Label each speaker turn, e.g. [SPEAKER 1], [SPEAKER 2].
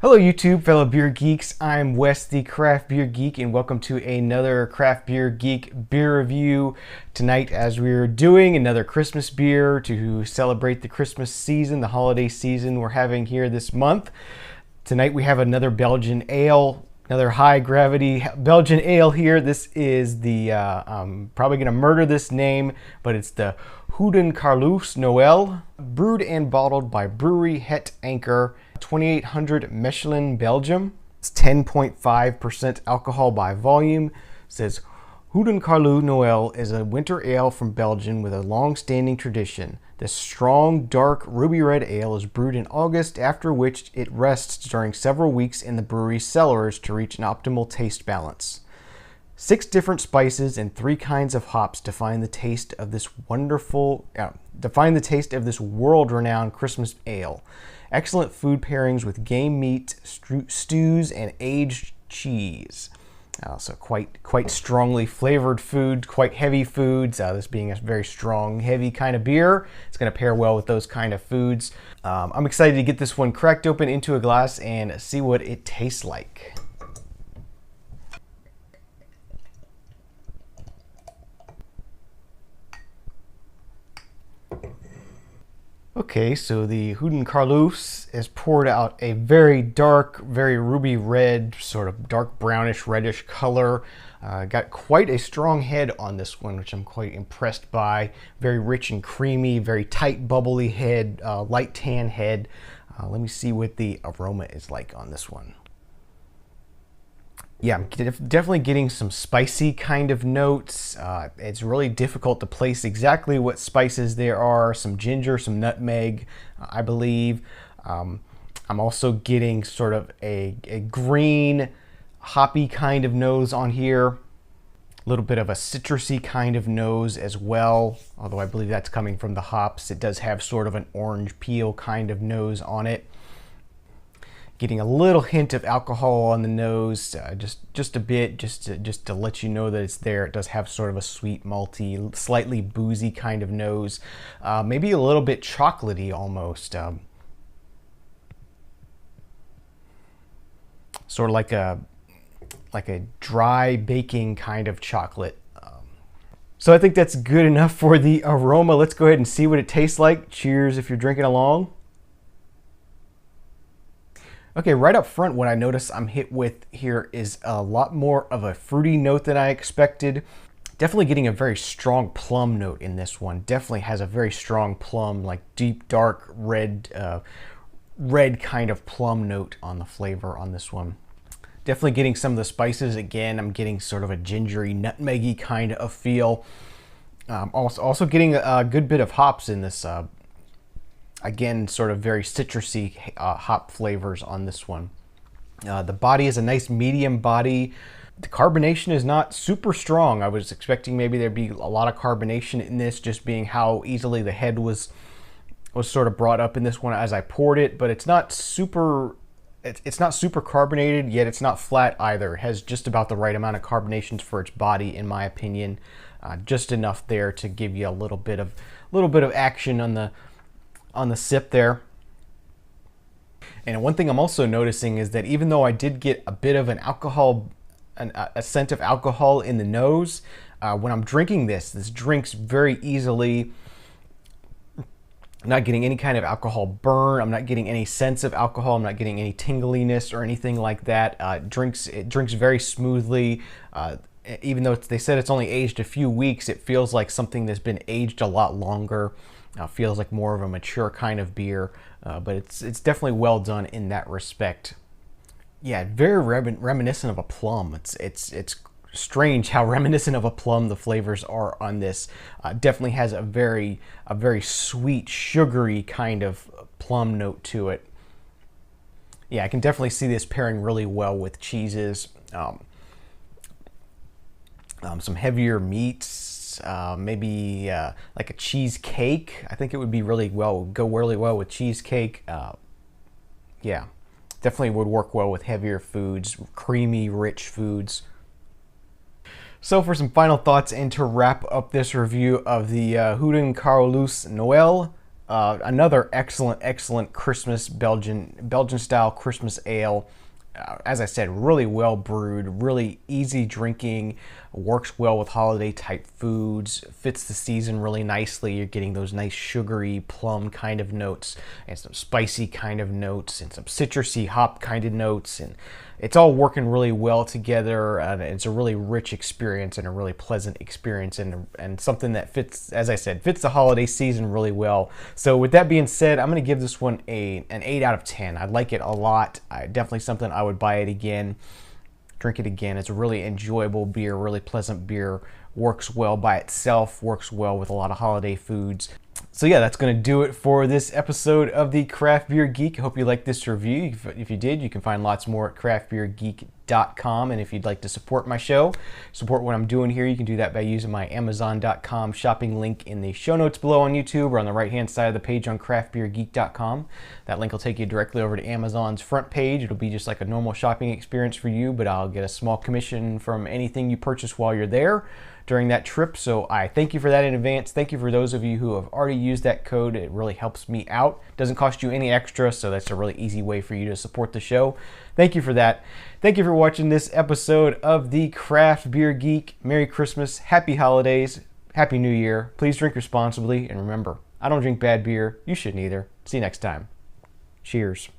[SPEAKER 1] Hello YouTube, fellow beer geeks. I'm Wes, the craft beer geek, and welcome to another craft beer geek beer review. Tonight, as we're doing another Christmas beer to celebrate the Christmas season, the holiday season we're having here this month. Tonight we have another Belgian ale, another high gravity Belgian ale here. This is the, I'm probably gonna murder this name, but it's the Gouden Carolus Noel, brewed and bottled by Brewery Het Anker, 2800 Mechelen, Belgium. It's 10.5% alcohol by volume. It says Gouden Carolus Noel is a winter ale from Belgium with a long-standing tradition. This strong, dark, ruby red ale is brewed in August, after which it rests during several weeks in the brewery's cellars to reach an optimal taste balance. 6 different spices and 3 kinds of hops define the taste of this world-renowned Christmas ale. Excellent food pairings with game meat, stews, and aged cheese. So quite strongly flavored food, quite heavy foods. This being a very strong, heavy kind of beer, it's going to pair well with those kind of foods. I'm excited to get this one cracked open into a glass and see what it tastes like. Okay, so the Gouden Carolus is poured out a very dark, very ruby red, sort of dark brownish reddish color. Got quite a strong head on this one, which I'm quite impressed by. Very rich and creamy, very tight bubbly head, light tan head. Let me see what the aroma is like on this one. Yeah, I'm definitely getting some spicy kind of notes. It's really difficult to place exactly what spices there are. Some ginger, some nutmeg, I believe. I'm also getting sort of a green, hoppy kind of nose on here. A little bit of a citrusy kind of nose as well, although I believe that's coming from the hops. It does have sort of an orange peel kind of nose on it. Getting a little hint of alcohol on the nose, just a bit, just to let you know that it's there. It does have sort of a sweet, malty, slightly boozy kind of nose, maybe a little bit chocolatey almost, sort of like a dry baking kind of chocolate. So I think that's good enough for the aroma. Let's go ahead and see what it tastes like. Cheers if you're drinking along. Okay, right up front, what I notice I'm hit with here is a lot more of a fruity note than I expected. Definitely getting a very strong plum note in this one. Definitely has a very strong plum, like deep, dark, red kind of plum note on the flavor on this one. Definitely getting some of the spices. Again, I'm getting sort of a gingery, nutmeggy kind of feel. Also getting a good bit of hops in this. Again, sort of very citrusy hop flavors on this one. The body is a nice medium body. The carbonation is not super strong. I was expecting maybe there'd be a lot of carbonation in this, just being how easily the head was sort of brought up in this one as I poured it, but it's not super carbonated, yet it's not flat either. It has just about the right amount of carbonations for its body, in my opinion. Just enough there to give you a little bit of action on the sip there. And one thing I'm also noticing is that even though I did get a bit of a scent of alcohol in the nose, when I'm drinking this drinks very easily. I'm not getting any kind of alcohol burn. I'm not getting any sense of alcohol. I'm not getting any tingliness or anything like that. It drinks very smoothly. Even though they said it's only aged a few weeks, it feels like something that's been aged a lot longer. Feels like more of a mature kind of beer, but it's definitely well done in that respect. Yeah, very reminiscent of a plum. It's strange how reminiscent of a plum the flavors are on this. Definitely has a very sweet, sugary kind of plum note to it. Yeah, I can definitely see this pairing really well with cheeses. Some heavier meats. Maybe like a cheesecake. I think it would be go really well with cheesecake. Yeah, definitely would work well with heavier foods, creamy, rich foods. So for some final thoughts and to wrap up this review of the Gouden Carolus Noel, another excellent Christmas Belgian style Christmas ale. As I said, really well brewed, really easy drinking, works well with holiday type foods, fits the season really nicely. You're getting those nice sugary plum kind of notes and some spicy kind of notes and some citrusy hop kind of notes, and it's all working really well together. It's a really rich experience and a really pleasant experience, and something that fits, as I said, fits the holiday season really well. So with that being said, I'm going to give this one an 8 out of 10. I like it a lot. Definitely something I would buy it again, drink it again. It's a really enjoyable beer, really pleasant beer. Works well by itself, works well with a lot of holiday foods. So yeah, that's going to do it for this episode of the Craft Beer Geek. I hope you liked this review. If you did, you can find lots more at craftbeergeek.com. And if you'd like to support my show, support what I'm doing here, you can do that by using my Amazon.com shopping link in the show notes below on YouTube or on the right-hand side of the page on craftbeergeek.com. That link will take you directly over to Amazon's front page. It'll be just like a normal shopping experience for you, but I'll get a small commission from anything you purchase while you're there during that trip. So I thank you for that in advance. Thank you for those of you who have already used that code. It really helps me out. Doesn't cost you any extra, so that's a really easy way for you to support the show. Thank you for that. Thank you for watching this episode of the Craft Beer Geek. Merry Christmas, Happy Holidays, Happy New Year. Please drink responsibly, and remember, I don't drink bad beer. You shouldn't either. See you next time. Cheers.